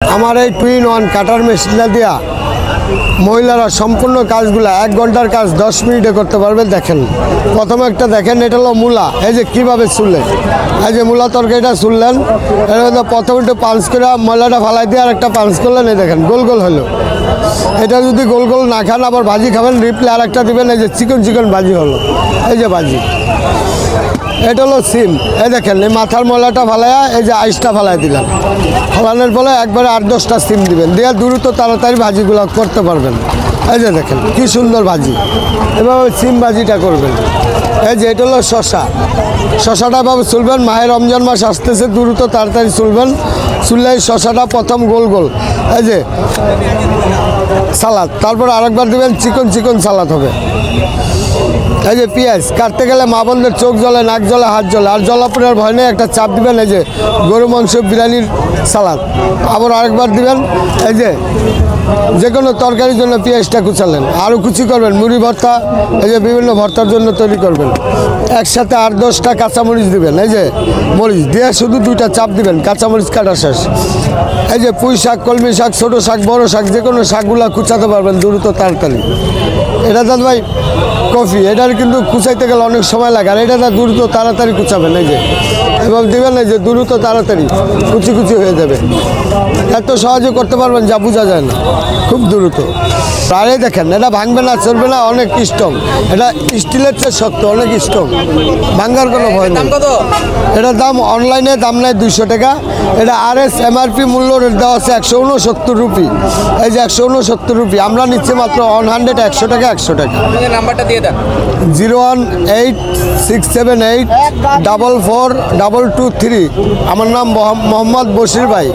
আমার এই twin one কাটার মেশিনটা দিয়া মহিলারা সম্পূর্ণ কাজগুলা 1 ঘন্টার কাজ 10 মিনিটে করতে পারবে। দেখেন প্রথমে একটা দেখেন, এটা হলো মূলা। এই যে কীভাবে চুললেন, এই যে মূলা তরকারিটা চুললেন, এর মধ্যে প্রথমে একটু পাঞ্চ করে ময়লাটা ফালাই দিয়ে আর একটা পাঞ্চ করলেন। এই দেখেন গোল গোল হলো। এটা যদি গোল গোল না খান আবার ভাজি খাবেন, রিপ্লে আর একটা দেবেন। এই যে চিকন চিকন ভাজি হলো, এই যে ভাজি। এটা হলো সিম। এই দেখেন এই মাথার ময়লাটা ফালাইয়া এই যে আইসটা ফালাই দিলেন, ফালানোর ফলে একবারে 8-10টা সিম দিবেন, দিয়ে দ্রুত তাড়াতাড়ি ভাজিগুলো করতে পারবেন। এই যে দেখেন কি সুন্দর ভাজি, এভাবে সিম ভাজিটা করবেন। এই যে এটা হলো শশা, শশাটা এভাবে চুলবেন। মাহের রমজান মাস আসতেছে, দ্রুত তাড়াতাড়ি চুলবেন। চুললে শশাটা প্রথম গোল গোল, এই যে সালাদ, তারপর আরেকবার দেবেন, চিকন চিকন সালাদ হবে। এই যে পেঁয়াজ কাটতে গেলে মা বোনদের চোখ জ্বলে, নাক জ্বলে, হাত জ্বলে, আর জলাপুরের ভয় নেই, একটা চাপ দিবেন। এই যে গরু মাংস বিরিয়ানির সালাদ, আবার আরেকবার দিবেন। এই যে কোনো তরকারির জন্য পেঁয়াজটা কুচালেন, আরও কুচি করবেন। মুড়ি ভর্তা, এই যে বিভিন্ন ভর্তার জন্য তৈরি করবেন। একসাথে 8-10টা কাঁচামরিচ দিবেন। এই যে মরিচ দিয়ে শুধু 2টা চাপ দিবেন, কাঁচামরিচ কাটা শেষ। এই যে পুঁই শাক, কলমি শাক, ছোটো শাক, বড়ো শাক, যে কোনো শাকগুলো কুচাতে পারবেন দ্রুত তাড়াতাড়ি। এটা দাদা ভাই কফি, এটার কিন্তু কুচাইতে গেলে অনেক সময় লাগে, আর এটা দ্রুত তাড়াতাড়ি কুচাবেন। এই যে এবং দেবেন, এই যে দ্রুত তাড়াতাড়ি কুচি কুচি হয়ে যাবে। এত সহজে করতে পারবেন যা বোঝা যায় না, খুব দ্রুত। আর এই দেখেন এটা ভাঙবে না, চলবে না, অনেক স্ট্রং। এটা স্টিলের চেয়ে শক্ত, অনেক স্ট্রং, ভাঙার কোনো ভয় নেই। এটার দাম অনলাইনে দাম নেয় 200 টাকা। এটা RS MRP মূল্য দেওয়া আছে 169 রুপি। এই যে 169 রুপি, আমরা নিচ্ছি মাত্র 100 100 টাকা 100 টাকা। নাম্বারটা দিয়ে দেন, 01867844223। আমার নাম মোহাম্মদ বশির ভাই।